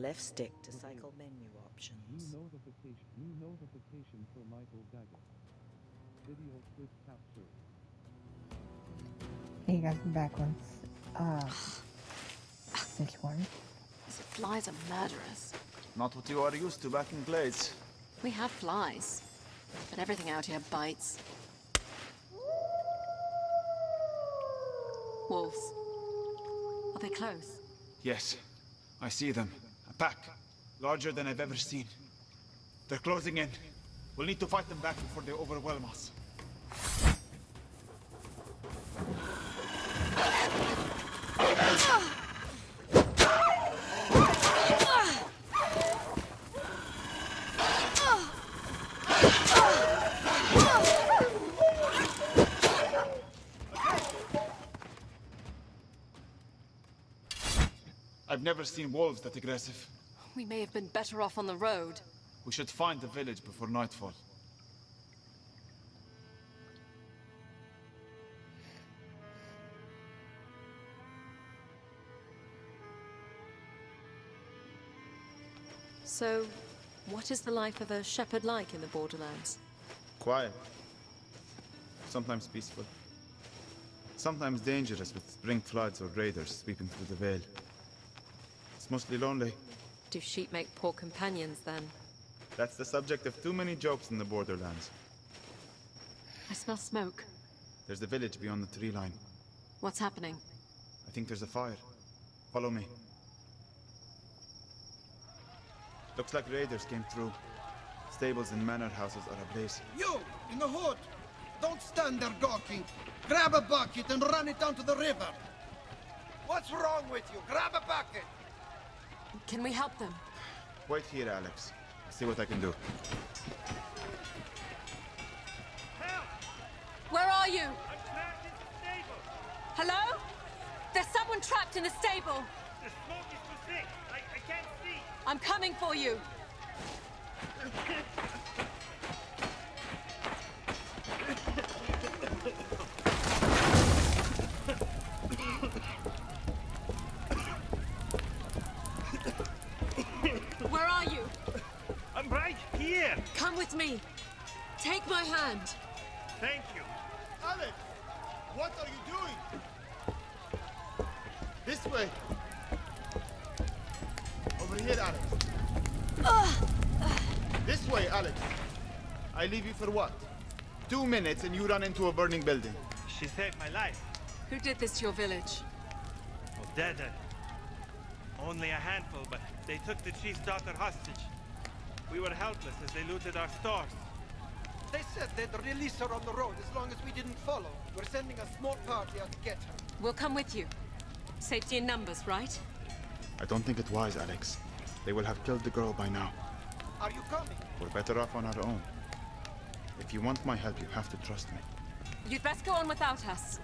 left stick to cycle menu options. New notification for Michael Dagger. Video clip captured. Hey guys, I'm back on this one. These flies are murderous. Not what you are used to back in Glades. We have flies, but everything out here bites. Wolves. Are they close? Yes, I see them. A pack, larger than I've ever seen. They're closing in. We'll need to fight them back before they overwhelm us. I've never seen wolves that aggressive. We may have been better off on the road. We should find the village before nightfall. So, what is the life of a shepherd like in the Borderlands? Quiet. Sometimes peaceful. Sometimes dangerous with spring floods or raiders sweeping through the Vale. It's mostly lonely. Do sheep make poor companions, then? That's the subject of too many jokes in the Borderlands. I smell smoke. There's the village beyond the tree line. What's happening? I think there's a fire. Follow me. Looks like raiders came through. Stables and manor houses are ablaze. You, in the hood! Don't stand there gawking! Grab a bucket and run it down to the river! What's wrong with you? Grab a bucket! Can we help them? Wait here, Alex. I'll see what I can do. Where are you? I'm trapped in the stable. Hello? There's someone trapped in the stable. The smoke is too thick. I can't see. I'm coming for you. Where are you? I'm right here. Come with me. Take my hand. Thank you. Alex! What are you doing? This way! Over here, Alex. This way, Alex. I leave you for what? 2 minutes and you run into a burning building. She saved my life. Who did this to your village? Oh, dead. Only a handful, but they took the chief's daughter hostage. We were helpless as they looted our stores. They said they'd release her on the road as long as we didn't follow. We're sending a small party out to get her. We'll come with you. Safety in numbers, right? I don't think it wise, Alex. They will have killed the girl by now. Are you coming? We're better off on our own. If you want my help, you have to trust me. You'd best go on without us.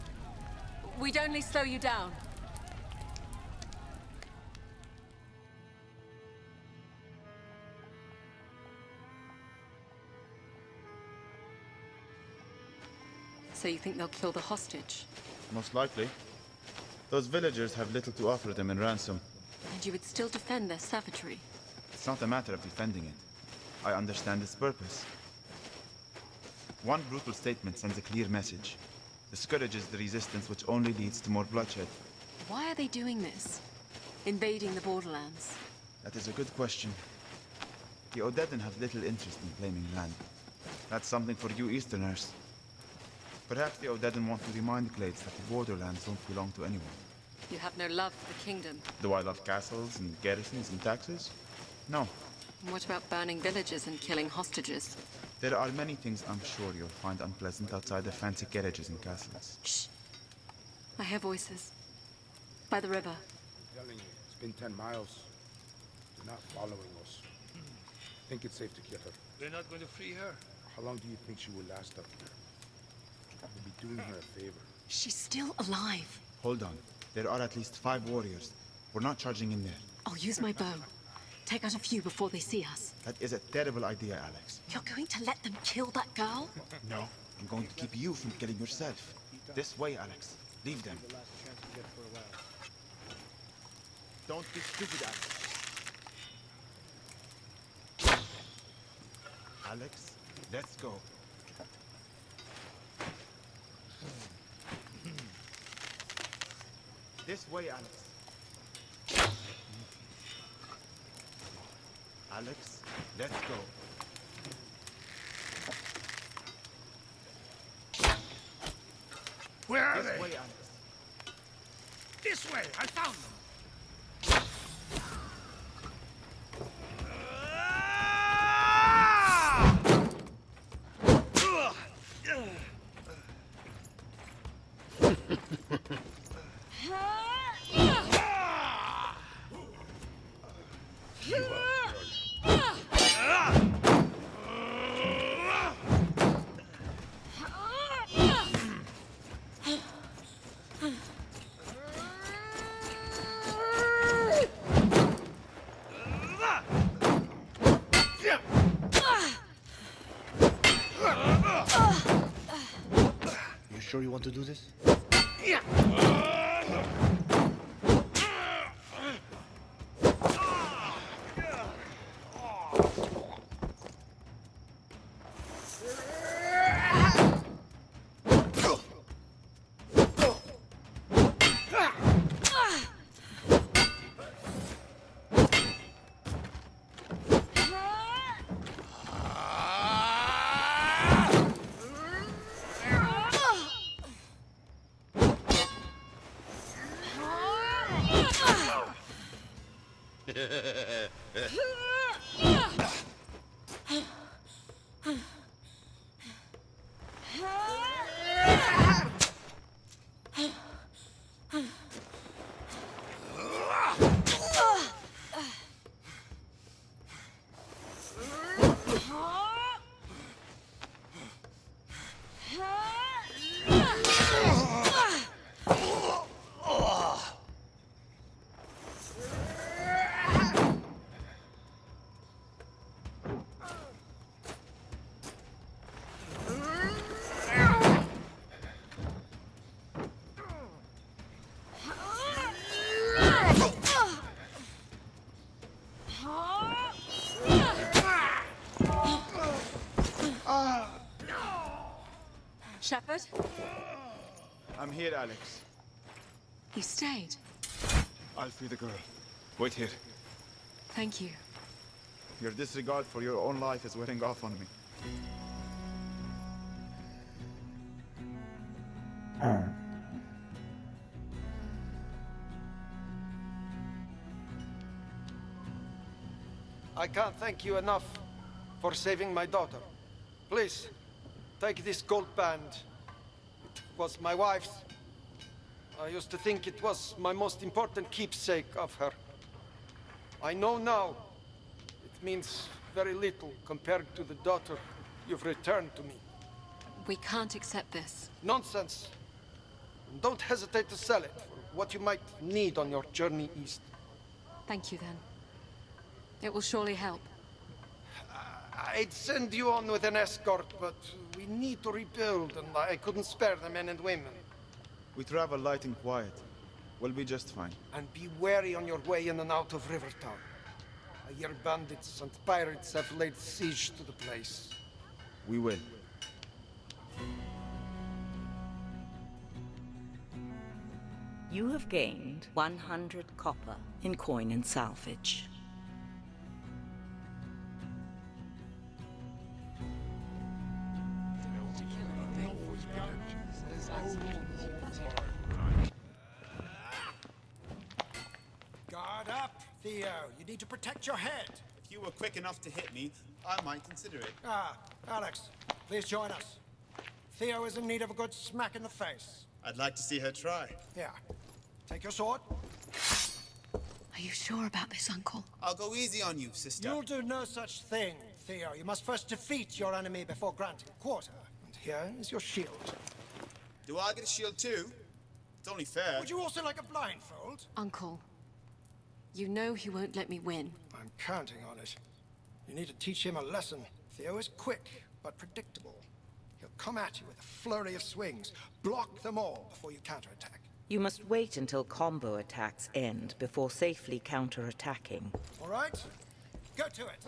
We'd only slow you down. So you think they'll kill the hostage? Most likely. Those villagers have little to offer them in ransom. And you would still defend their savagery? It's not a matter of defending it. I understand its purpose. One brutal statement sends a clear message. Discourages the resistance, which only leads to more bloodshed. Why are they doing this? Invading the Borderlands? That is a good question. The Odedan have little interest in claiming land. That's something for you Easterners. Perhaps the Odedan want to remind Glades that the Borderlands don't belong to anyone. You have no love for the kingdom. Do I love castles and garrisons and taxes? No. And what about burning villages and killing hostages? There are many things I'm sure you'll find unpleasant outside the fancy garages and castles. Shh. I hear voices. By the river. I'm telling you, it's been 10 miles. They're not following us. Think it's safe to kill her. We're not going to free her. How long do you think she will last up here? We'll be doing her a favor. She's still alive. Hold on. There are at least 5 warriors. We're not charging in there. I'll use my bow. Take out a few before they see us. That is a terrible idea, Alex. You're going to let them kill that girl? No. I'm going to keep you from killing yourself. This way, Alex. Leave them. The last chance to get for a while. Don't be stupid, Alex. Alex, let's go. This way, Alex. Alex, let's go. Where are This they? way, Alex. This way! I found them! You sure you want to do this? Shepard? I'm here, Alex. You stayed. I'll free the girl. Wait here. Thank you. Your disregard for your own life is wearing off on me. I can't thank you enough for saving my daughter. Please, take this gold band. It was my wife's. I used to think it was my most important keepsake of her. I know now it means very little compared to the daughter you've returned to me. We can't accept this. Nonsense. And don't hesitate to sell it for what you might need on your journey east. Thank you, then. It will surely help. I'd send you on with an escort, but we need to rebuild, and I couldn't spare the men and women. We travel light and quiet. We'll be just fine. And be wary on your way in and out of Rivertown. I hear bandits and pirates have laid siege to the place. We will. You have gained 100 copper in coin and salvage. Guard up, Theo. You need to protect your head. If you were quick enough to hit me, I might consider it. Ah, Alex, please join us. Theo is in need of a good smack in the face. I'd like to see her try. Here, take your sword. Are you sure about this, Uncle? I'll go easy on you, sister. You'll do no such thing, Theo. You must first defeat your enemy before granting quarter. And here is your shield. Do I get a shield too? It's only fair. Would you also like a blindfold? Uncle, you know he won't let me win. I'm counting on it. You need to teach him a lesson. Theo is quick, but predictable. He'll come at you with a flurry of swings. Block them all before you counterattack. You must wait until combo attacks end before safely counterattacking. All right? Go to it.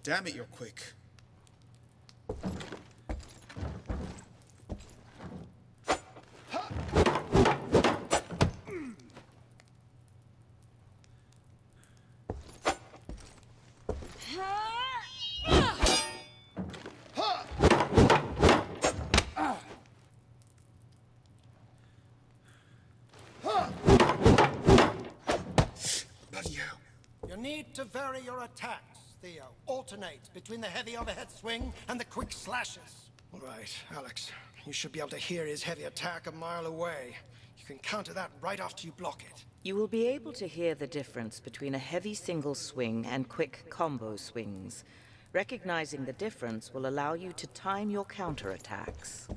Damn it, you're quick. Bloody hell. You need to vary your attacks, Theo. Alternate between the heavy overhead swing and the quick slashes. All right, Alex. You should be able to hear his heavy attack a mile away. You can counter that right after you block it. You will be able to hear the difference between a heavy single swing and quick combo swings. Recognizing the difference will allow you to time your counterattacks.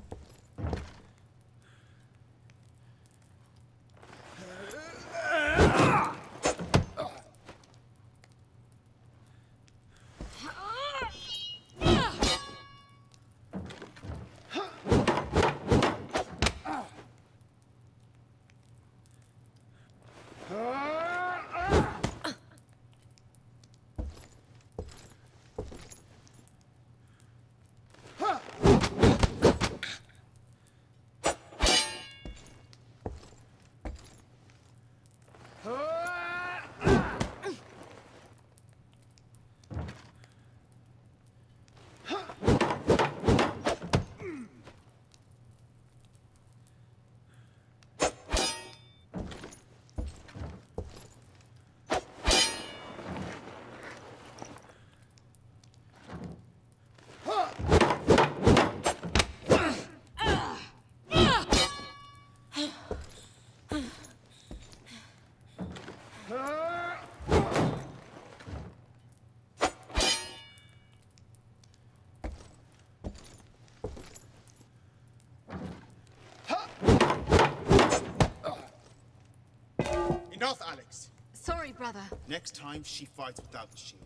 Enough, Alex. Sorry, brother. Next time, she fights without the shield.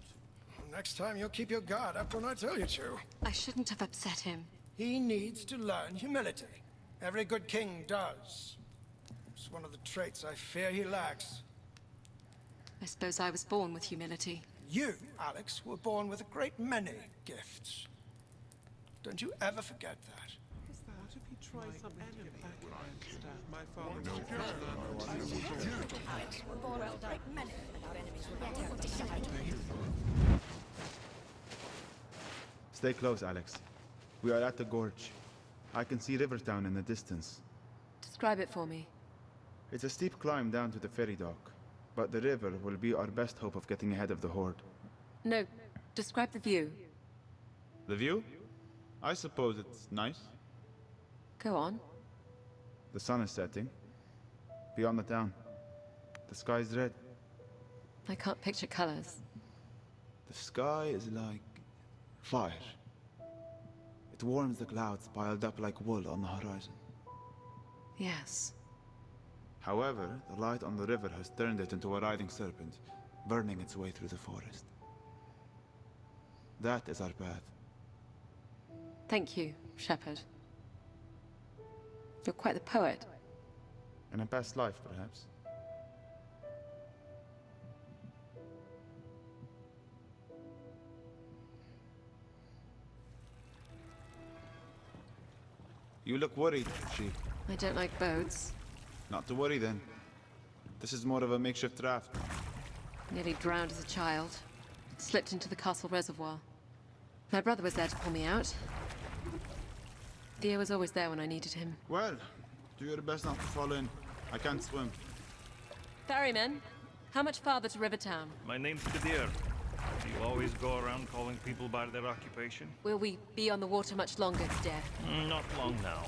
Next time, you'll keep your guard up when I tell you to. I shouldn't have upset him. He needs to learn humility. Every good king does. It's one of the traits I fear he lacks. I suppose I was born with humility. You, Alex, were born with a great many gifts. Don't you ever forget that. Stay close, Alex. We are at the gorge. I can see Rivertown in the distance. Describe it for me. It's a steep climb down to the ferry dock, but the river will be our best hope of getting ahead of the horde. No, describe the view. The view? I suppose it's nice. Go on. The sun is setting. Beyond the town. The sky is red. I can't picture colors. The sky is like fire. It warms the clouds piled up like wool on the horizon. Yes. However, the light on the river has turned it into a writhing serpent, burning its way through the forest. That is our path. Thank you, Shepard. You're quite the poet. In a past life, perhaps. You look worried, Chief. I don't like boats. Not to worry, then. This is more of a makeshift raft. Nearly drowned as a child. Slipped into the castle reservoir. My brother was there to pull me out. Theo was always there when I needed him. Well, do your best not to fall in. I can't swim. Ferryman, how much farther to Rivertown? My name's Kadir. Do you always go around calling people by their occupation? Will we be on the water much longer, Kadir? Not long now.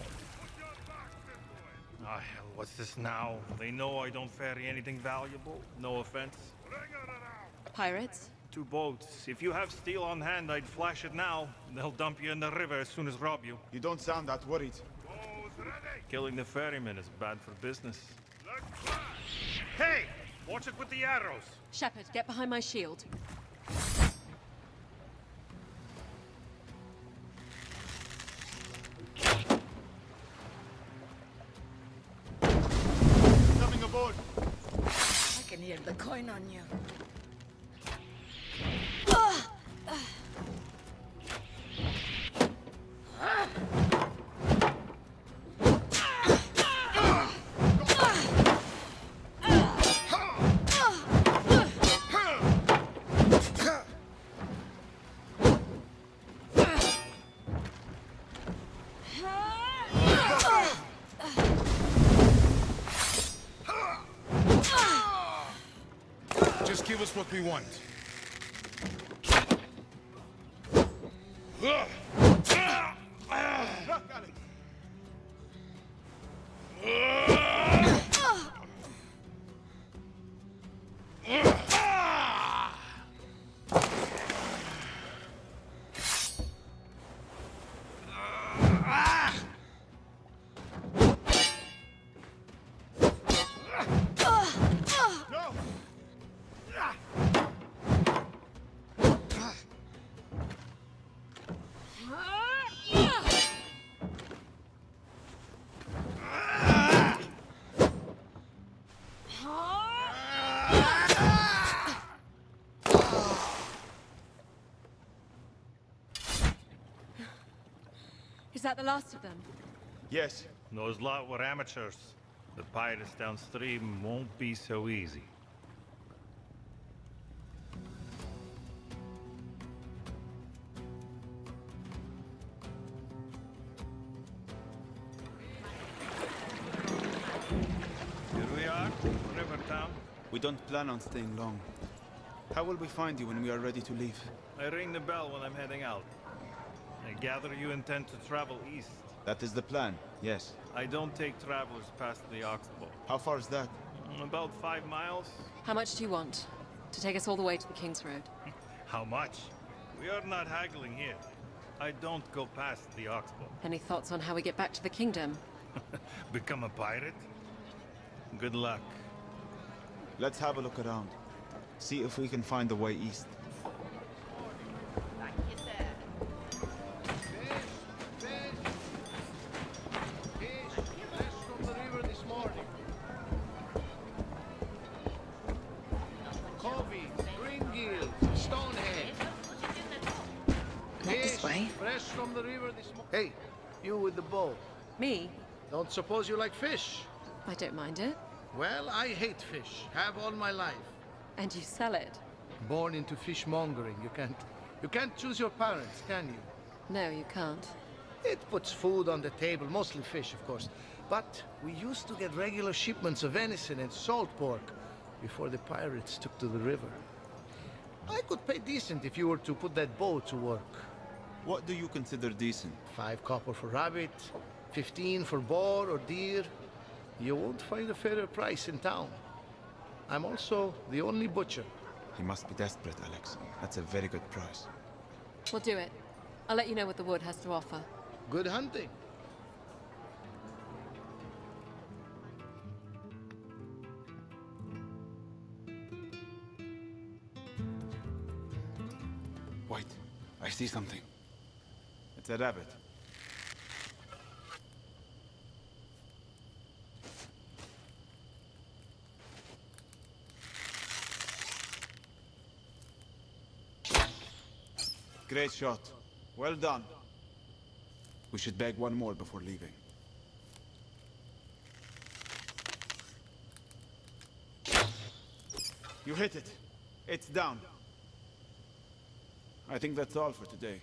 Ah, hell, what's this now? They know I don't ferry anything valuable. No offense. Pirates? 2 boats. If you have steel on hand, I'd flash it now. They'll dump you in the river as soon as rob you. You don't sound that worried. Killing the ferryman is bad for business. Hey! Watch it with the arrows! Shepard, get behind my shield. Coming aboard! I can hear the coin on you. give us what we want. Look, Alex! Is that the last of them? Yes. Those lot were amateurs. The pirates downstream won't be so easy. Here we are, Rivertown. We don't plan on staying long. How will we find you when we are ready to leave? I ring the bell when I'm heading out. I gather you intend to travel east. That is the plan, yes. I don't take travelers past the Oxbow. How far is that? About 5 miles. How much do you want? To take us all the way to the King's Road? How much? We are not haggling here. I don't go past the Oxbow. Any thoughts on how we get back to the kingdom? Become a pirate? Good luck. Let's have a look around. See if we can find the way east. Hey, you with the bow. Me? Don't suppose you like fish? I don't mind it. Well, I hate fish. Have all my life. And you sell it? Born into fishmongering. You can't choose your parents, can you? No, you can't. It puts food on the table, mostly fish, of course. But we used to get regular shipments of venison and salt pork before the pirates took to the river. I could pay decent if you were to put that bow to work. What do you consider decent? 5 copper for rabbit, 15 for boar or deer. You won't find a fairer price in town. I'm also the only butcher. He must be desperate, Alex. That's a very good price. We'll do it. I'll let you know what the wood has to offer. Good hunting. Wait, I see something. It's a rabbit. Great shot. Well done. We should bag one more before leaving. You hit it. It's down. I think that's all for today.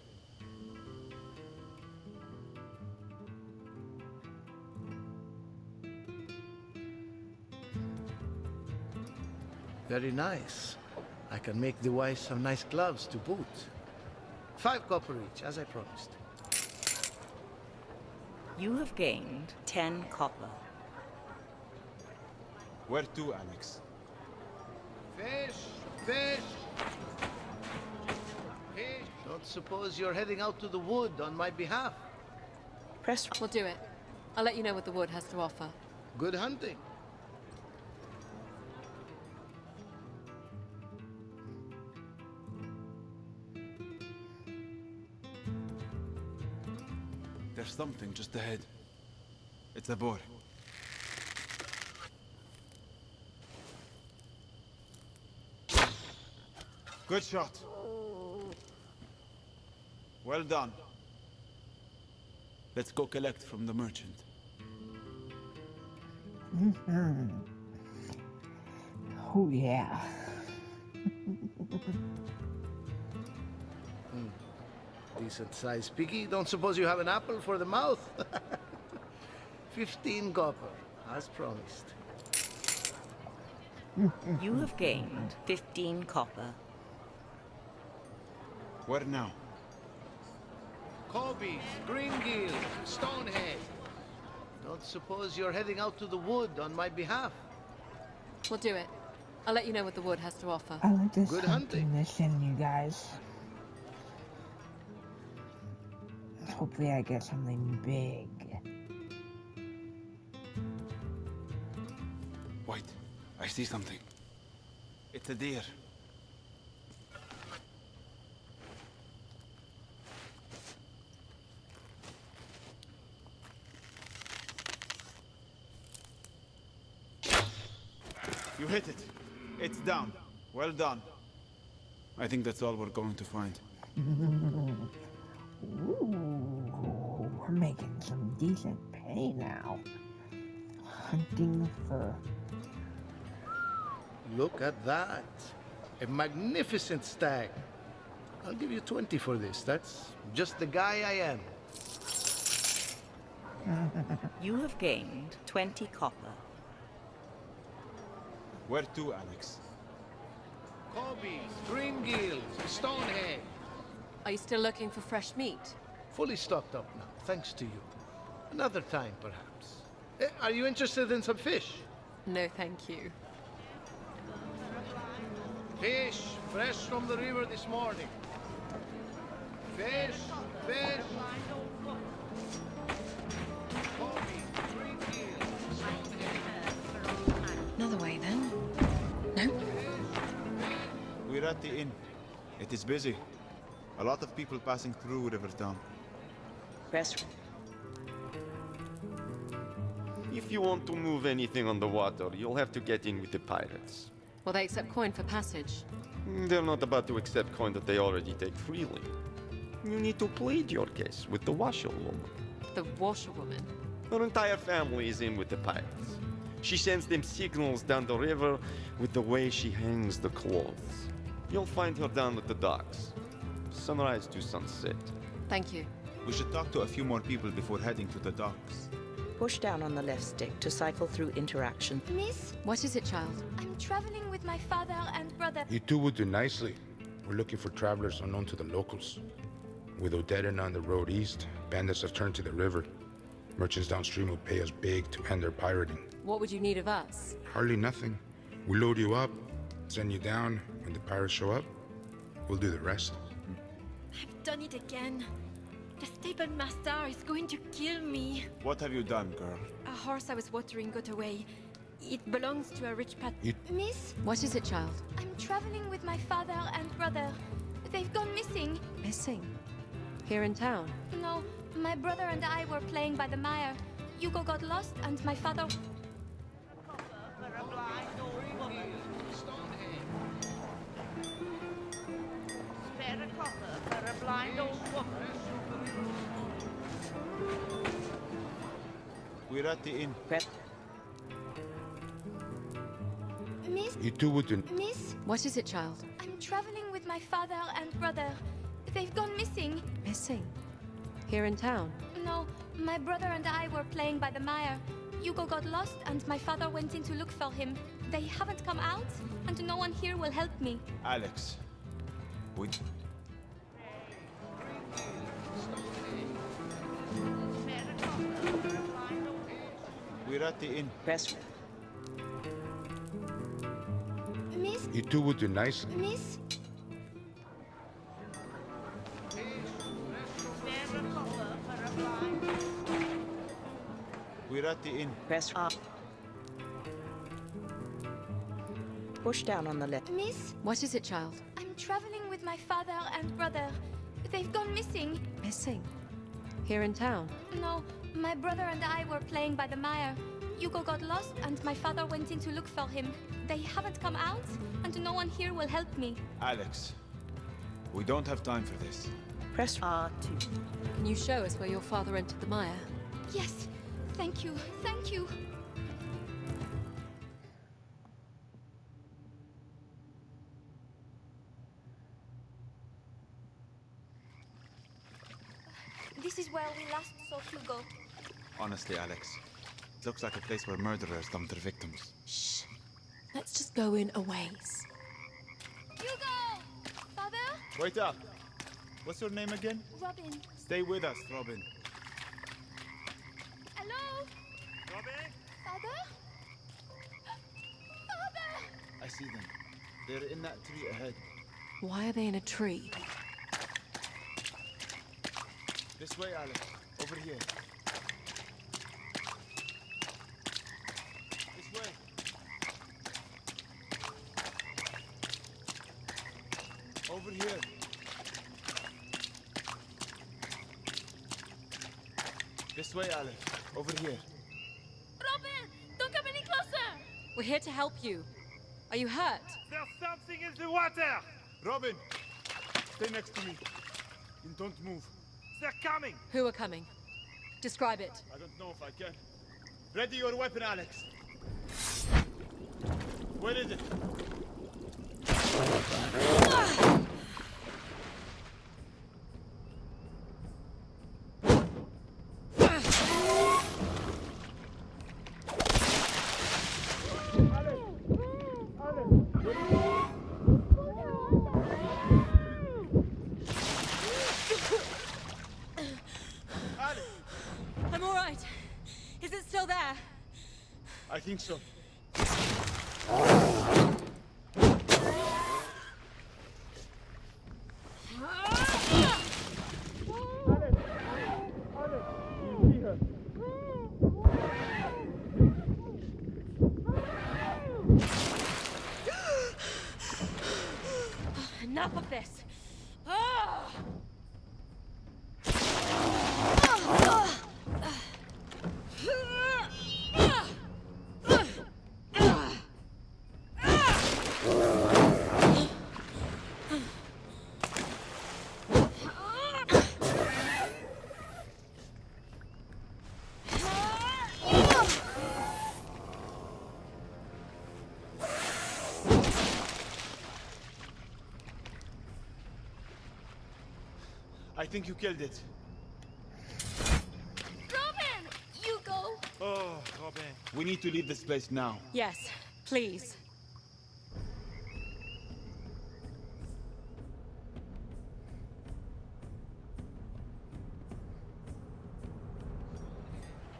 Very nice. I can make the wife some nice gloves to boot. 5 copper each, as I promised. You have gained 10 copper. Where to, Alex? Fish! Fish! Fish! Don't suppose you're heading out to the wood on my behalf? Press. We'll do it. I'll let you know what the wood has to offer. Good hunting. There's something just ahead. It's a boar. Good shot. Well done. Let's go collect from the merchant. Oh, yeah. Decent sized piggy. Don't suppose you have an apple for the mouth? 15 copper, as promised. You have gained 15 copper. Where now? Kobe's, Greengill, Stonehead. Don't suppose you're heading out to the wood on my behalf? We'll do it. I'll let you know what the wood has to offer. I like this Good hunting hunting. mission, you guys. Hopefully I get something big. Wait, I see something. It's a deer. You hit it. It's down. Well done. I think that's all we're going to find. Ooh, we're making some decent pay now. Hunting fur. Look at that. A magnificent stag. I'll give you 20 for this. That's just the guy I am. You have gained 20 copper. Where to, Alex? Kobe's, Greengill, Stonehead. Are you still looking for fresh meat? Fully stocked up now, thanks to you. Another time, perhaps. Are you interested in some fish? No, thank you. Fish, fresh from the river this morning. Fish, fish. Kobe's, Greengill, Stonehead. Another way then? No? We're at the inn. It is busy. A lot of people passing through Rivertown. Press. If you want to move anything on the water, you'll have to get in with the pirates. Will they accept coin for passage? They're not about to accept coin that they already take freely. You need to plead your case with the washerwoman. The washerwoman? Her entire family is in with the pirates. She sends them signals down the river with the way she hangs the clothes. You'll find her down at the docks. Sunrise to sunset. Thank you. We should talk to a few more people before heading to the docks. Push down on the left stick to cycle through interaction. Miss, What is it, child? I'm traveling with my father and brother. You two would do nicely. We're looking for travelers unknown to the locals. With Odetta on the road east, bandits have turned to the river. Merchants downstream will pay us big to end their pirating. What would you need of us? Hardly nothing. We load you up, send you down. When the pirates show up, we'll do the rest. I've done it again. The stable master is going to kill me. What have you done, girl? A horse I was watering got away. It belongs to a rich pat. You- Miss, What is it, child? I'm traveling with my father and brother. They've gone missing. Missing? Here in town? No, my brother and I were playing by the mire. Hugo got lost and my father... We're at the inn. Press. Miss, You two would do... Miss, What is it, child? I'm traveling with my father and brother. They've gone missing. Missing? Here in town? No, my brother and I were playing by the mire. Hugo got lost and my father went in to look for him. They haven't come out and no one here will help me. Alex. We... We're at the inn. Press. Miss, You two would do nicely. Miss, We're at the inn. Press up. Push down on the left. Miss, What is it, child? I'm traveling with my father and brother. They've gone missing. Missing? Here in town? No, my brother and I were playing by the mire. Hugo got lost and my father went in to look for him. They haven't come out and no one here will help me. Alex. We don't have time for this. Press R2. Can you show us where your father entered the mire? Yes, thank you, thank you. This is where we last saw Hugo. Honestly, Alex. It looks like a place where murderers dump their victims. Shh. Let's just go in a ways. Hugo! Father? Wait up. What's your name again? Robin. Stay with us, Robin. Hello? Robin? Father? Father! I see them. They're in that tree ahead. Why are they in a tree? This way, Alex. Over here. This way. Over here. This way, Alex. Over here. Robin! Don't come any closer! We're here to help you. Are you hurt? There's something in the water! Robin! Stay next to me. And don't move. They're coming! Who are coming? Describe it. I don't know if I can. Ready your weapon, Alex. Where is it? I'm all right. Is it still there? I think so. Enough of this. Ah! I think you killed it. Robin! Hugo! Oh, Robin. We need to leave this place now. Yes, please.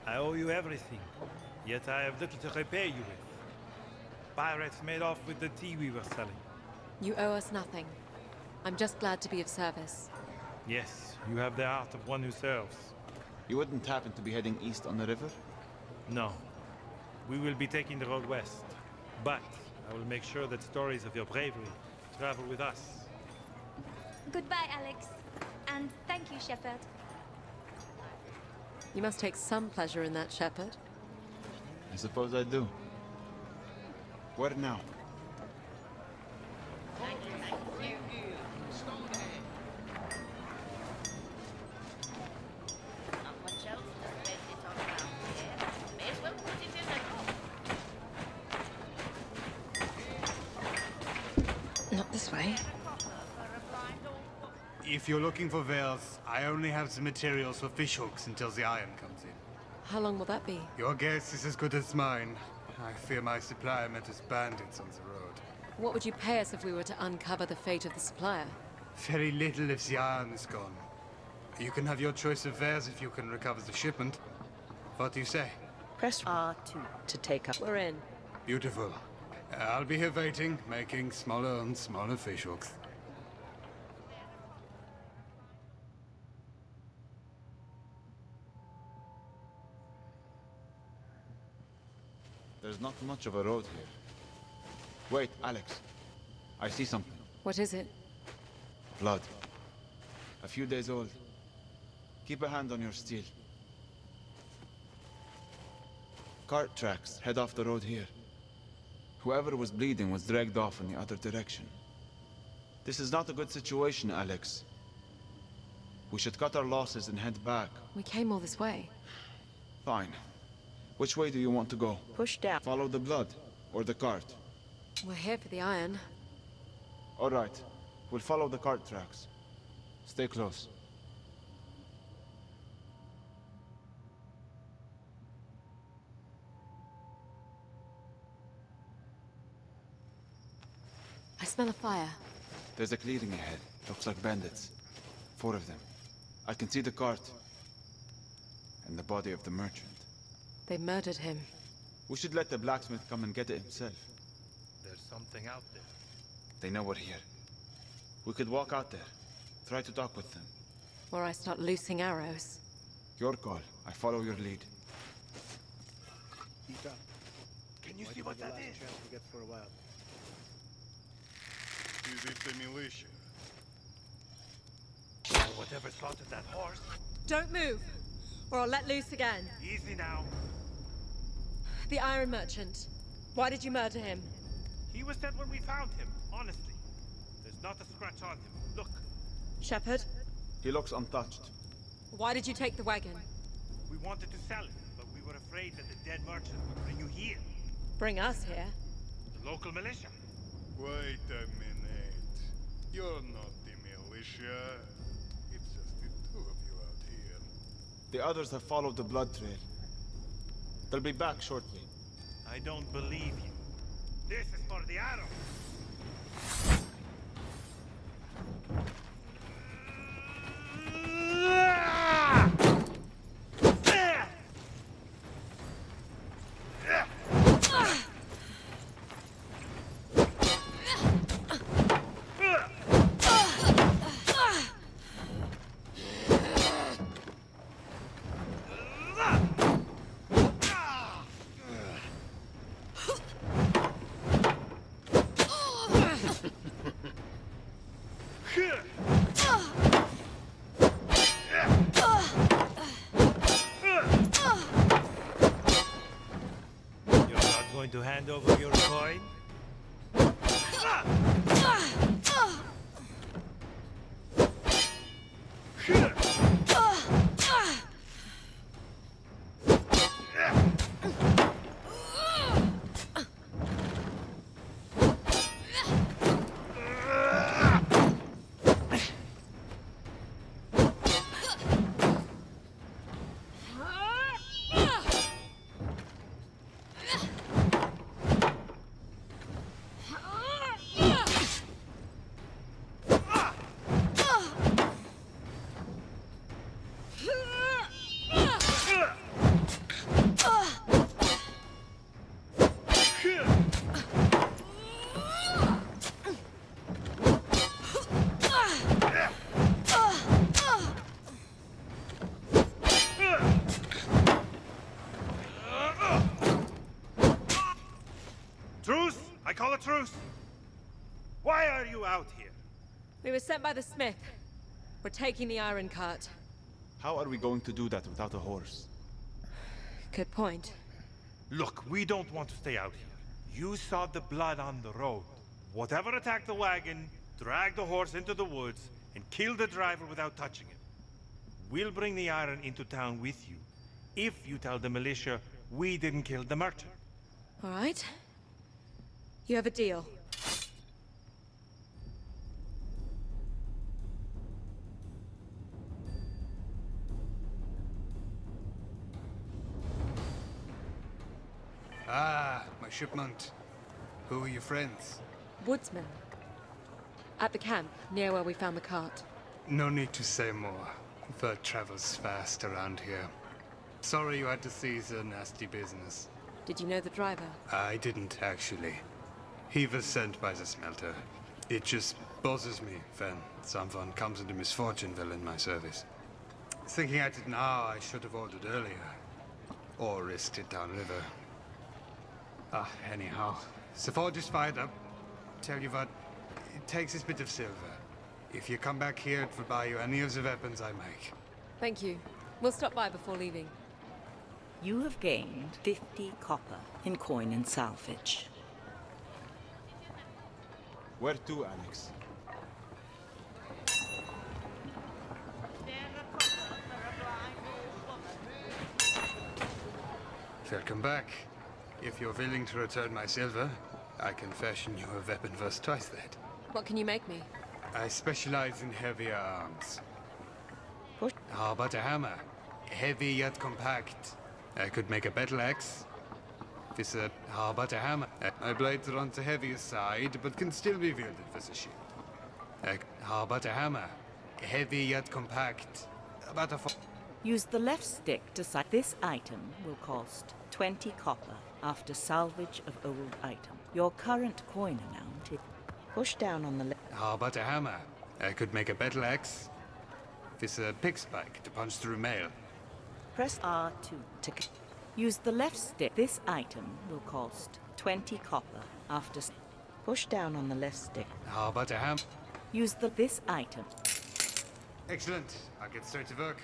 I owe you everything, yet I have little to repay you with. Pirates made off with the tea we were selling. You owe us nothing. I'm just glad to be of service. Yes, you have the heart of one who serves. You wouldn't happen to be heading east on the river? No. We will be taking the road west. But I will make sure that stories of your bravery travel with us. Goodbye, Alex. And thank you, Shepard. You must take some pleasure in that, Shepard. I suppose I do. Where now? Not this way. If you're looking for veils, I only have some materials for fishhooks until the iron comes in. How long will that be? Your guess is as good as mine. I fear my supplier met as bandits on the road. What would you pay us if we were to uncover the fate of the supplier? Very little if the iron is gone. You can have your choice of wares if you can recover the shipment. What do you say? Press R2 to take up. We're in. Beautiful. I'll be here waiting, making smaller and smaller fishhooks. There's not much of a road here. Wait, Alex. I see something. What is it? Blood. A few days old. Keep a hand on your steel. Cart tracks head off the road here. Whoever was bleeding was dragged off in the other direction. This is not a good situation, Alex. We should cut our losses and head back. We came all this way. Fine. Which way do you want to go? Push down. Follow the blood, or the cart? We're here for the iron. All right. We'll follow the cart tracks. Stay close. I smell a fire. There's a clearing ahead. Looks like bandits. 4 of them. I can see the cart. And the body of the merchant. They murdered him. We should let the blacksmith come and get it himself. There's something out there. They know we're here. We could walk out there. Try to talk with them. Or I start loosing arrows. Your call. I follow your lead. Can you see what that is? Is it the militia? Whatever slaughtered that horse. Don't move, or I'll let loose again. Easy now. The Iron Merchant. Why did you murder him? He was dead when we found him, honestly. There's not a scratch on him. Look. Shepherd? He looks untouched. Why did you take the wagon? We wanted to sell it, but we were afraid that the dead merchant would bring you here. Bring us here? The local militia. Wait a minute. You're not the militia. It's just the 2 of you out here. The others have followed the blood trail. They'll be back shortly. I don't believe you. This is for the arrow. To hand over your coin? Truce! I call a truce! Why are you out here? We were sent by the smith. We're taking the iron cart. How are we going to do that without a horse? Good point. Look, we don't want to stay out here. You saw the blood on the road. Whatever attacked the wagon, drag the horse into the woods, and kill the driver without touching it. We'll bring the iron into town with you, if you tell the militia we didn't kill the merchant. All right. You have a deal. Ah, my shipment. Who are your friends? Woodsmen. At the camp, near where we found the cart. No need to say more. Word travels fast around here. Sorry you had to seize a nasty business. Did you know the driver? I didn't, actually. He was sent by the smelter. It just bothers me when someone comes into misfortune while in my service. Thinking at it now, I should have ordered earlier. Or risked it downriver. Anyhow. The forge is fired up. Tell you what, it takes this bit of silver. If you come back here, it will buy you any of the weapons I make. Thank you. We'll stop by before leaving. You have gained 50 copper in coin and salvage. Where to, Alex? Welcome back. If you're willing to return my silver, I can fashion you a weapon worth twice that. What can you make me? I specialize in heavier arms. How about a hammer? Heavy yet compact. I could make a battle axe. This how about a hammer? My blades are on the heavier side, but can still be wielded with a shield. How about a hammer? Heavy yet compact. About a Use the left stick to sight. This item will cost 20 copper after salvage of old item. Your current coin amount is... Push down on the left. How about a hammer? I could make a battle axe. This pick spike to punch through mail. Press R2 to... Use the left stick. This item will cost 20 copper after... Push down on the left stick. How about a hammer? Use this item. Excellent. I'll get straight to work.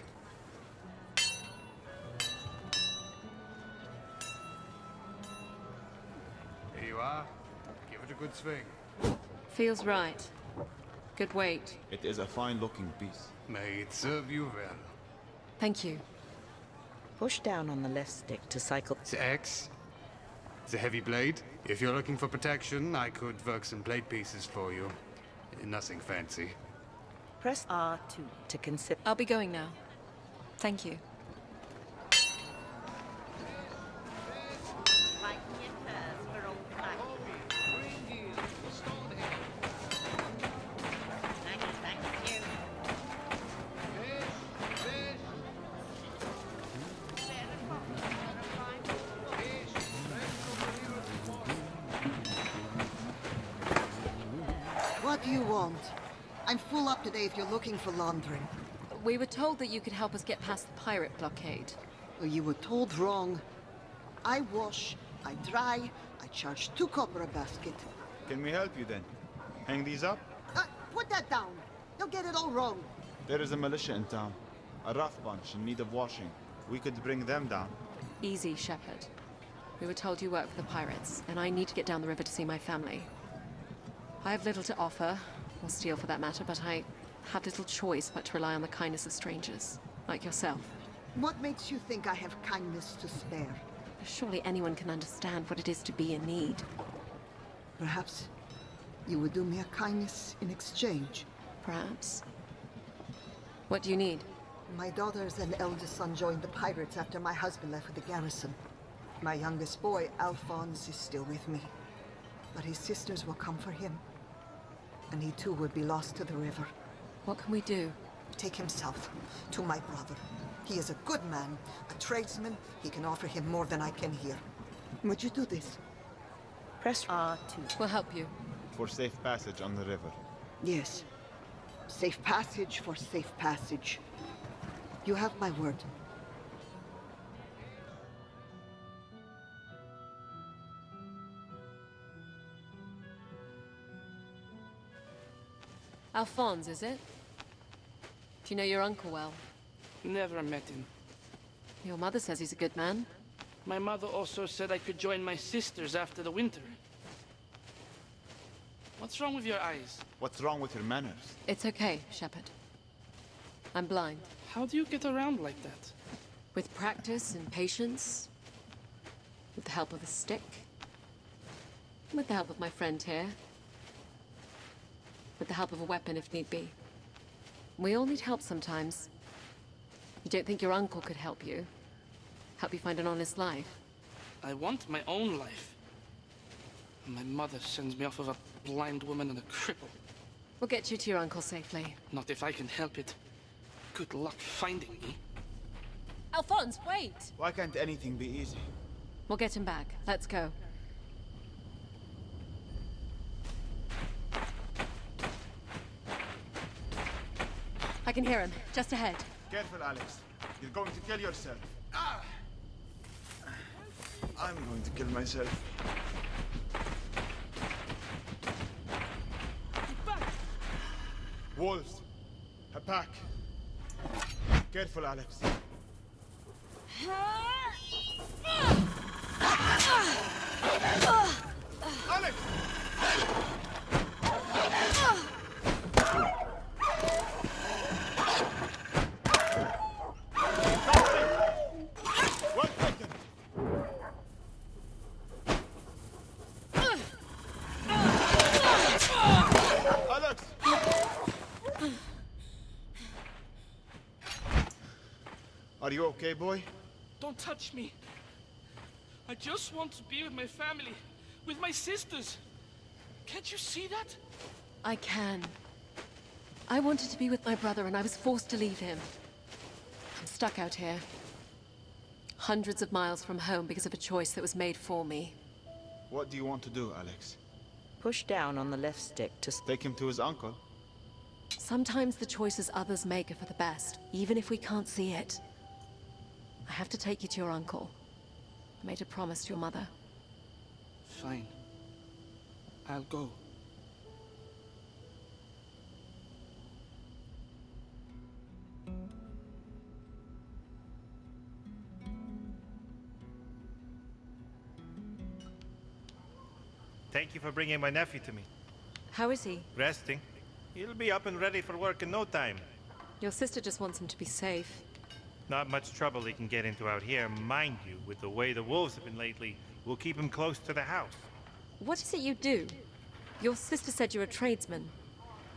Here you are. Give it a good swing. Feels right. Good weight. It is a fine-looking piece. May it serve you well. Thank you. Push down on the left stick to cycle... The axe. The heavy blade. If you're looking for protection, I could work some blade pieces for you. Nothing fancy. Press R2 to consider... I'll be going now. Thank you. What do you want? I'm full up today if you're looking for laundering. We were told that you could help us get past the pirate blockade. Well, you were told wrong. I wash, I dry, I charge 2 copper a basket. Can we help you then? Hang these up? Put that down. You'll get it all wrong. There is a militia in town. A rough bunch in need of washing. We could bring them down. Easy, Shepard. We were told you work for the pirates, and I need to get down the river to see my family. I have little to offer, or steal for that matter, but I have little choice but to rely on the kindness of strangers, like yourself. What makes you think I have kindness to spare? Surely anyone can understand what it is to be in need. Perhaps you would do me a kindness in exchange. Perhaps. What do you need? My daughters and eldest son joined the pirates after my husband left with the garrison. My youngest boy, Alphonse, is still with me. But his sisters will come for him. And he too would be lost to the river. What can we do? Take him south, to my brother. He is a good man, a tradesman. He can offer him more than I can here. Would you do this? Press R2. We'll help you. For safe passage on the river. Yes. Safe passage for safe passage. You have my word. Alphonse, is it? Do you know your uncle well? Never met him. Your mother says he's a good man. My mother also said I could join my sisters after the winter. What's wrong with your eyes? What's wrong with your manners? It's okay, Shepard. I'm blind. How do you get around like that? With practice and patience. With the help of a stick. With the help of my friend here. With the help of a weapon if need be. We all need help sometimes. You don't think your uncle could help you? Help you find an honest life? I want my own life. My mother sends me off with a blind woman and a cripple. We'll get you to your uncle safely. Not if I can help it. Good luck finding me. Alphonse, wait! Why can't anything be easy? We'll get him back. Let's go. I can hear him, just ahead. Careful, Alex. You're going to kill yourself. Ah! I'm going to kill myself. Wolves. A pack. Careful, Alex. Alex! Are you okay, boy? Don't touch me. I just want to be with my family, with my sisters. Can't you see that? I can. I wanted to be with my brother, and I was forced to leave him. I'm stuck out here. Hundreds of miles from home because of a choice that was made for me. What do you want to do, Alex? Push down on the left stick to take him to his uncle. Sometimes the choices others make are for the best, even if we can't see it. I have to take you to your uncle. I made a promise to your mother. Fine. I'll go. Thank you for bringing my nephew to me. How is he? Resting. He'll be up and ready for work in no time. Your sister just wants him to be safe. Not much trouble he can get into out here. Mind you, with the way the wolves have been lately, we'll keep him close to the house. What is it you do? Your sister said you're a tradesman.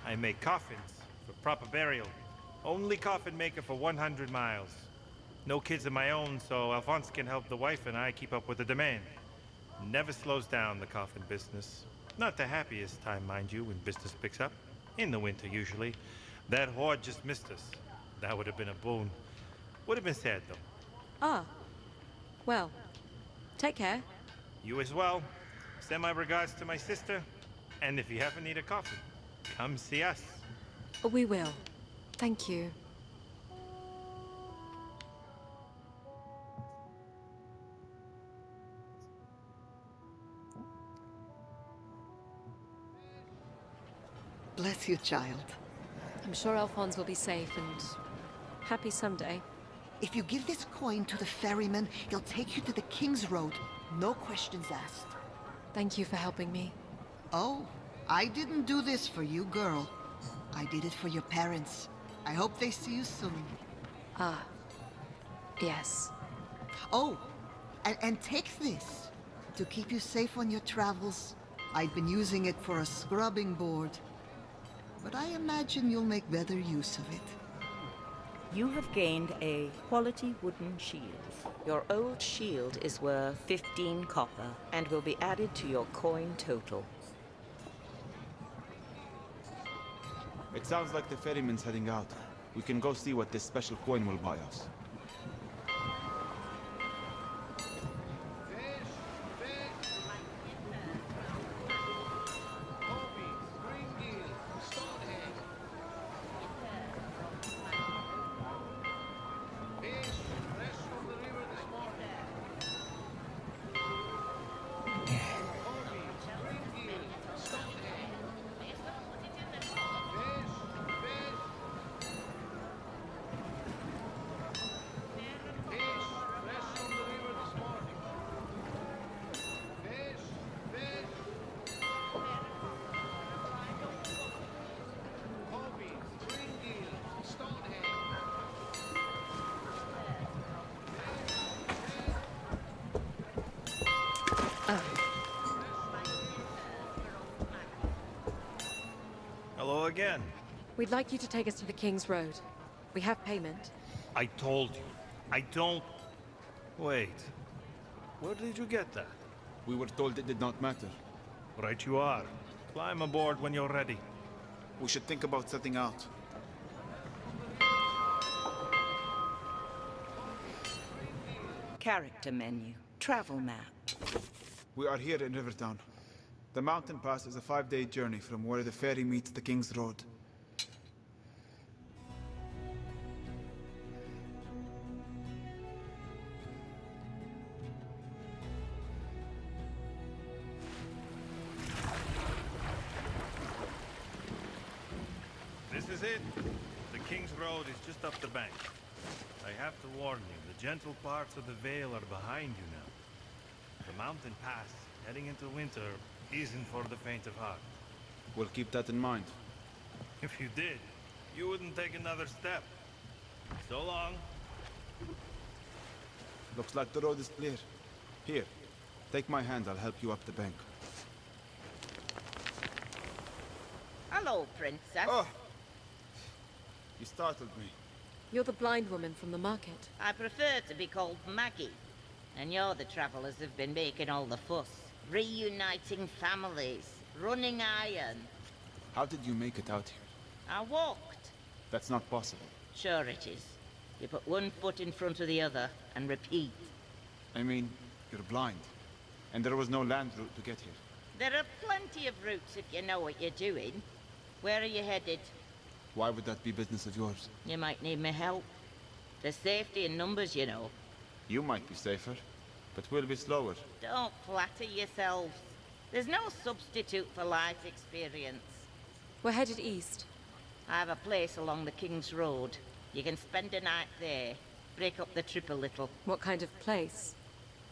I make coffins for proper burial. Only coffin maker for 100 miles. No kids of my own, so Alphonse can help the wife and I keep up with the demand. Never slows down, the coffin business. Not the happiest time, mind you, when business picks up. In the winter, usually. That horde just missed us. That would have been a boon. Would have been sad, though. Ah. Well, take care. You as well. Send my regards to my sister. And if you ever need a coffin, come see us. We will. Thank you. Bless you, child. I'm sure Alphonse will be safe and happy someday. If you give this coin to the ferryman, he'll take you to the King's Road. No questions asked. Thank you for helping me. Oh, I didn't do this for you, girl. I did it for your parents. I hope they see you soon. Ah. Yes. Oh, and take this. To keep you safe on your travels. I'd been using it for a scrubbing board. But I imagine you'll make better use of it. You have gained a quality wooden shield. Your old shield is worth 15 copper and will be added to your coin total. It sounds like the ferryman's heading out. We can go see what this special coin will buy us. Hello again. We'd like you to take us to the King's Road. We have payment. I told you. I don't... Wait. Where did you get that? We were told it did not matter. Right you are. Climb aboard when you're ready. We should think about setting out. Character menu. Travel map. We are here in Rivertown. The mountain pass is a 5-day journey from where the ferry meets the King's Road. This is it. The King's Road is just up the bank. I have to warn you, the gentle parts of the Vale are behind you now. The mountain pass, heading into winter, isn't for the faint of heart. We'll keep that in mind. If you did, you wouldn't take another step. So long. Looks like the road is clear. Here, take my hand, I'll help you up the bank. Hello, Princess. Oh! You startled me. You're the blind woman from the market. I prefer to be called Maggie. And you're the travellers who've been making all the fuss. Reuniting families, running iron. How did you make it out here? I walked. That's not possible. Sure it is. You put one foot in front of the other, and repeat. I mean, you're blind. And there was no land route to get here. There are plenty of routes if you know what you're doing. Where are you headed? Why would that be business of yours? You might need my help. There's safety in numbers, you know. You might be safer, but we'll be slower. Don't flatter yourselves. There's no substitute for life experience. We're headed east. I have a place along the King's Road. You can spend a night there. Break up the trip a little. What kind of place?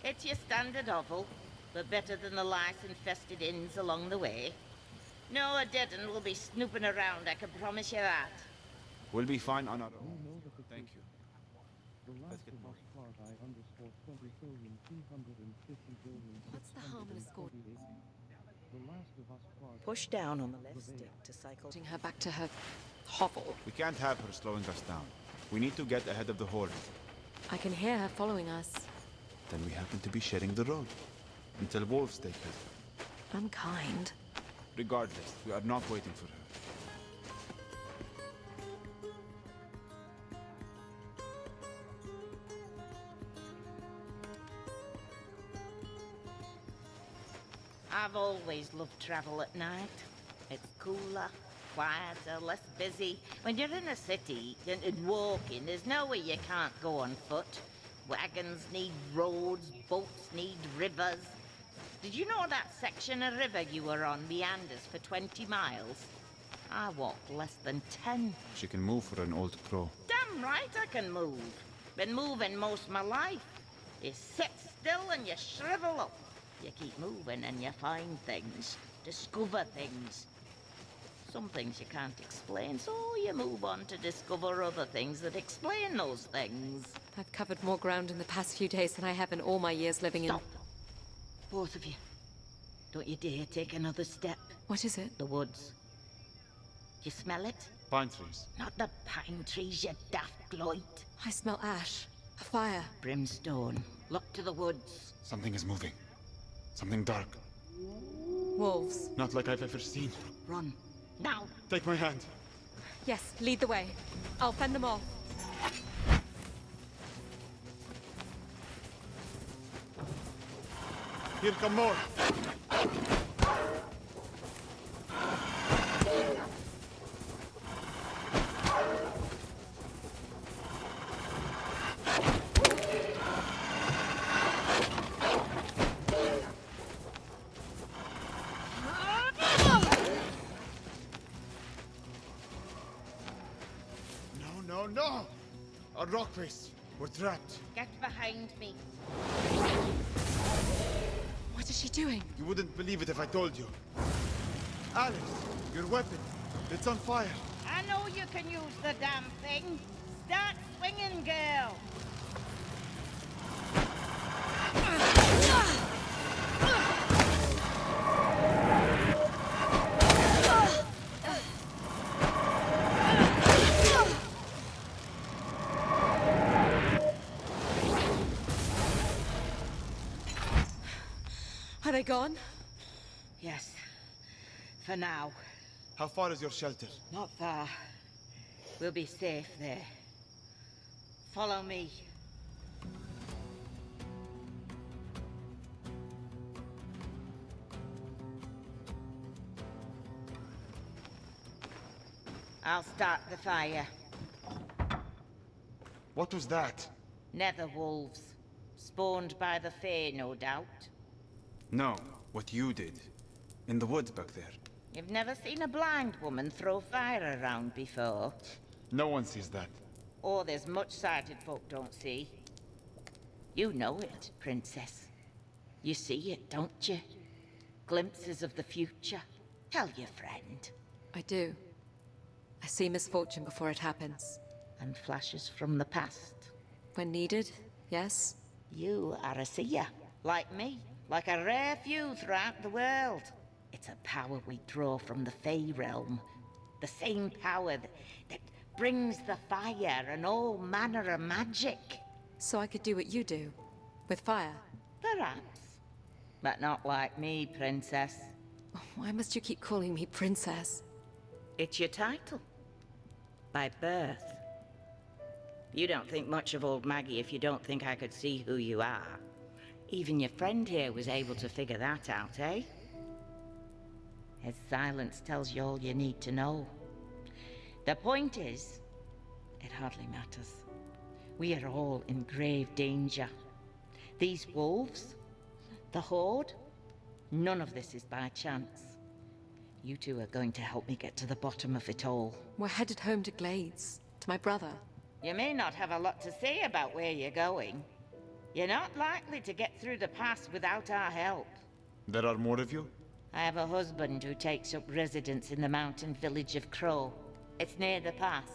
It's your standard hovel, but better than the lice-infested inns along the way. No Deaden will be snooping around, I can promise you that. We'll be fine on our own. Thank you. The last of us Clardi underscore 20,350 billion. What's the harmless Gordon? The last of us Clardi. Push down on the left stick to cycle. Putting her back to her hovel. We can't have her slowing us down. We need to get ahead of the horde. I can hear her following us. Then we happen to be sharing the road. Until wolves take her. Unkind. Regardless, we are not waiting for her. I've always loved travel at night. It's cooler, quieter, less busy. When you're in a city and walking, there's nowhere you can't go on foot. Wagons need roads, boats need rivers. Did you know that section of river you were on meanders for 20 miles? I walked less than 10. She can move for an old crow. Damn right I can move. Been moving most of my life. You sit still and you shrivel up. You keep moving and you find things, discover things. Some things you can't explain, so you move on to discover other things that explain those things. I've covered more ground in the past few days than I have in all my years living Stop. Both of you. Don't you dare take another step. What is it? The woods. You smell it? Pine trees. Not the pine trees, you daft gloit. I smell ash. A fire. Brimstone. Look to the woods. Something is moving. Something dark. Wolves. Not like I've ever seen. Run. Now. Take my hand. Yes, lead the way. I'll fend them off. Here come more. No! Our rock face. We're trapped. Get behind me. What is she doing? You wouldn't believe it if I told you. Alice, your weapon. It's on fire. I know you can use the damn thing. Start swinging, girl. Are they gone? Yes. For now. How far is your shelter? Not far. We'll be safe there. Follow me. I'll start the fire. What was that? Nether wolves. Spawned by the Fae, no doubt. No, what you did. In the woods back there. You've never seen a blind woman throw fire around before? No one sees that. Oh, there's much sighted folk don't see. You know it, Princess. You see it, don't you? Glimpses of the future. Tell your friend. I do. I see misfortune before it happens. And flashes from the past. When needed, yes? You are a seer, like me. Like a rare few throughout the world. It's a power we draw from the Fae realm. The same power that brings the fire and all manner of magic. So I could do what you do, With fire? Perhaps. But not like me, Princess. Why must you keep calling me Princess? It's your title. By birth. You don't think much of old Maggie if you don't think I could see who you are. Even your friend here was able to figure that out, eh? His silence tells you all you need to know. The point is, it hardly matters. We are all in grave danger. These wolves, the Horde, none of this is by chance. You two are going to help me get to the bottom of it all. We're headed home to Glades, to my brother. You may not have a lot to say about where you're going. You're not likely to get through the pass without our help. There are more of you? I have a husband who takes up residence in the mountain village of Crow. It's near the pass.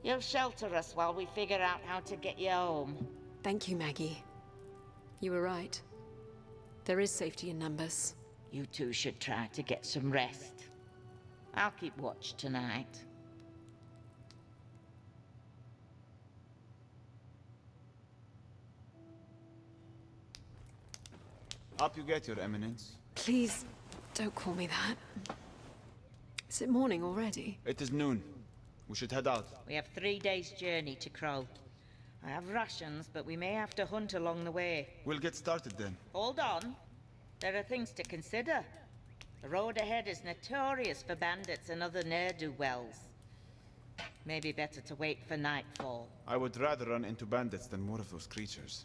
You'll shelter us while we figure out how to get you home. Thank you, Maggie. You were right. There is safety in numbers. You two should try to get some rest. I'll keep watch tonight. Up you get, Your Eminence. Please, don't call me that. Is it morning already? It is noon. We should head out. We have 3 days' journey to Crow. I have rations, but we may have to hunt along the way. We'll get started then. Hold on. There are things to consider. The road ahead is notorious for bandits and other ne'er-do-wells. Maybe better to wait for nightfall. I would rather run into bandits than more of those creatures.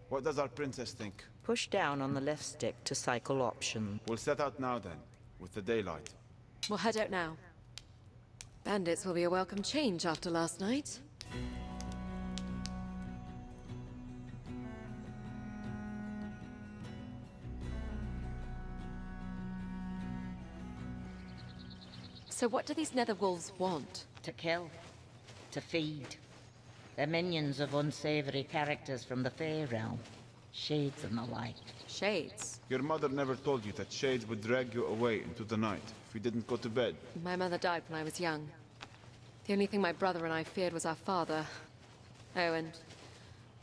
What does our princess think? Push down on the left stick to cycle option. We'll set out now then, with the daylight. We'll head out now. Bandits will be a welcome change after last night. So what do these nether wolves want? To kill. To feed. They're minions of unsavory characters from the Fey realm. Shades and the like. Shades? Your mother never told you that shades would drag you away into the night if you didn't go to bed. My mother died when I was young. The only thing my brother and I feared was our father. Oh, and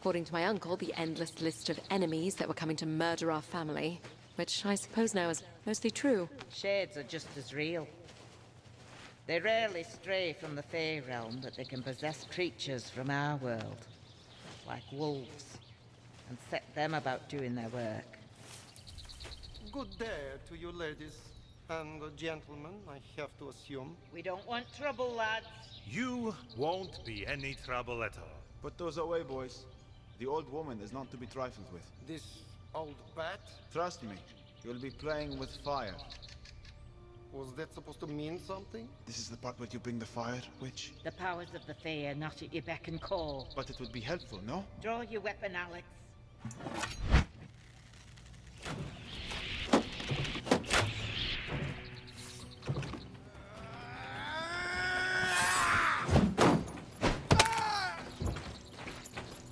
according to my uncle, the endless list of enemies that were coming to murder our family, which I suppose now is mostly true. Shades are just as real. They rarely stray from the Fey realm, but they can possess creatures from our world, like wolves, and set them about doing their work. Good day to you ladies and gentlemen, I have to assume. We don't want trouble, lads. You won't be any trouble at all. Put those away, boys. The old woman is not to be trifled with. This old bat? Trust me, you'll be playing with fire. Was that supposed to mean something? This is the part where you bring the fire, witch? The powers of the Fae are not at your beck and call. But it would be helpful, no? Draw your weapon, Alex.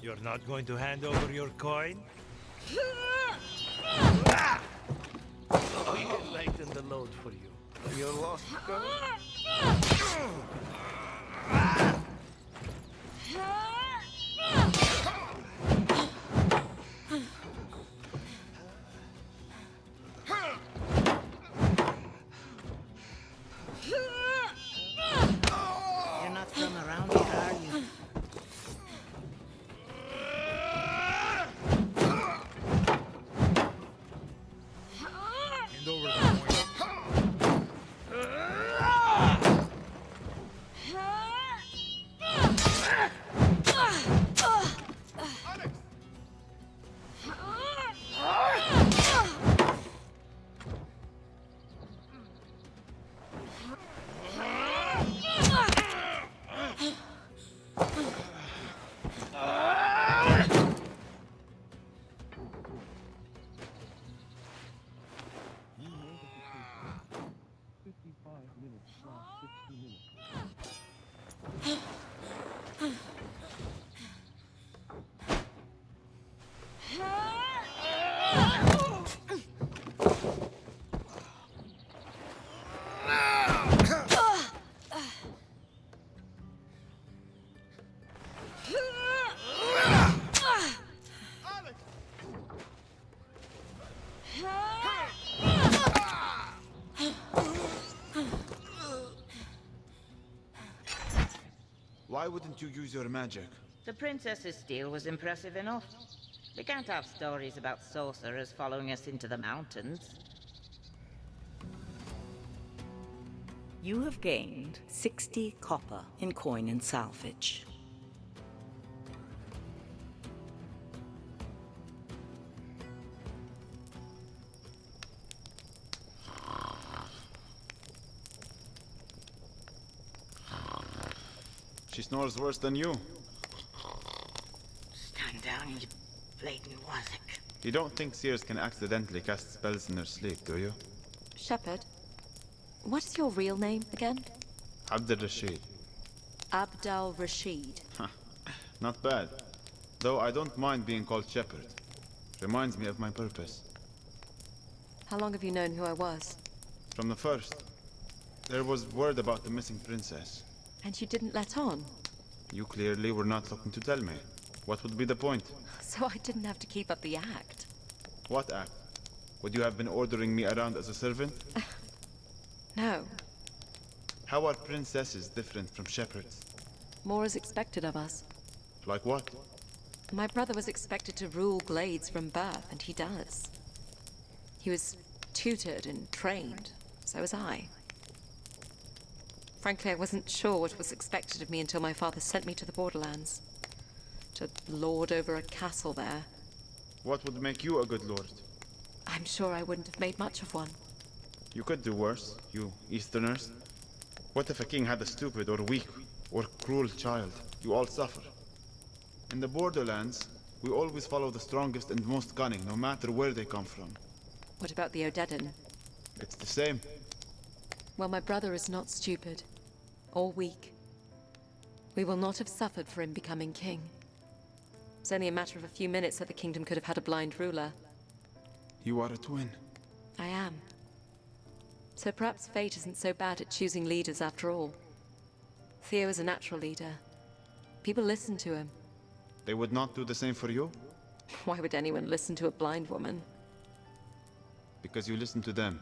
You're not going to hand over your coin? We can lighten the load for you. Your lost girl? You're not from around here, are you? Hand over the coin. Why wouldn't you use your magic? The princess's steel was impressive enough. We can't have stories about sorcerers following us into the mountains. You have gained 60 copper in coin and salvage. She snores worse than you. Stand down, you blatant wazzock. You don't think seers can accidentally cast spells in their sleep, do you? Shepard, what is your real name again? Abd al-Rashid. Abdal Rashid. Not bad. Though I don't mind being called Shepherd. Reminds me of my purpose. How long have you known who I was? From the first. There was word about the missing princess. And you didn't let on? You clearly were not looking to tell me. What would be the point? So I didn't have to keep up the act. What act? Would you have been ordering me around as a servant? No. How are princesses different from shepherds? More is expected of us. Like what? My brother was expected to rule Glades from birth, and he does. He was tutored and trained, so was I. Frankly, I wasn't sure what was expected of me until my father sent me to the Borderlands. To lord over a castle there. What would make you a good lord? I'm sure I wouldn't have made much of one. You could do worse, you Easterners. What if a king had a stupid or weak or cruel child? You all suffer. In the Borderlands, we always follow the strongest and most cunning, no matter where they come from. What about the Odedan? It's the same. Well, my brother is not stupid. Or weak. We will not have suffered for him becoming king. It's only a matter of a few minutes that the kingdom could have had a blind ruler. You are a twin. I am. So perhaps fate isn't so bad at choosing leaders after all. Theo is a natural leader. People listen to him. They would not do the same for you? Why would anyone listen to a blind woman? Because you listen to them.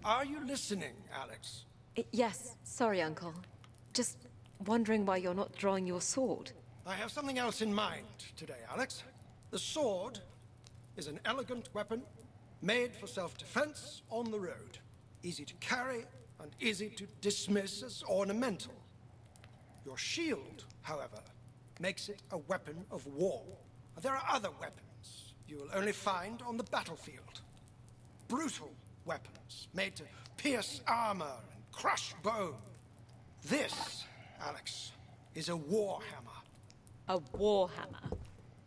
Are you listening, Alex? Yes, sorry, Uncle. Just wondering why you're not drawing your sword. I have something else in mind today, Alex. The sword is an elegant weapon made for self-defense on the road. Easy to carry and easy to dismiss as ornamental. Your shield, however, makes it a weapon of war. There are other weapons you will only find on the battlefield. Brutal weapons made to pierce armor and crush bone. This, Alex, is a warhammer. A warhammer?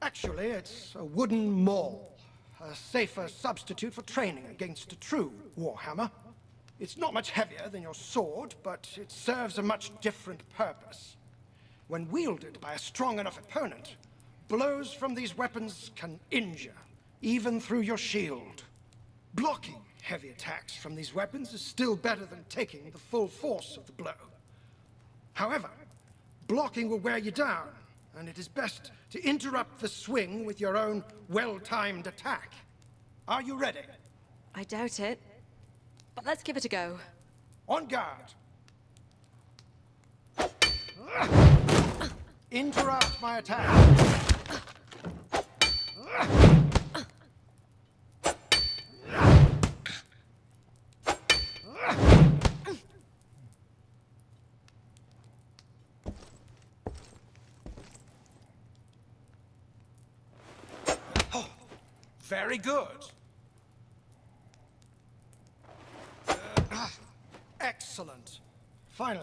Actually, it's a wooden maul. A safer substitute for training against a true warhammer. It's not much heavier than your sword, but it serves a much different purpose. When wielded by a strong enough opponent, blows from these weapons can injure, even through your shield. Blocking heavy attacks from these weapons is still better than taking the full force of the blow. However, blocking will wear you down, and it is best to interrupt the swing with your own well-timed attack. Are you ready? I doubt it. But let's give it a go. On guard. Interrupt my attack. Very good. Excellent. Finally,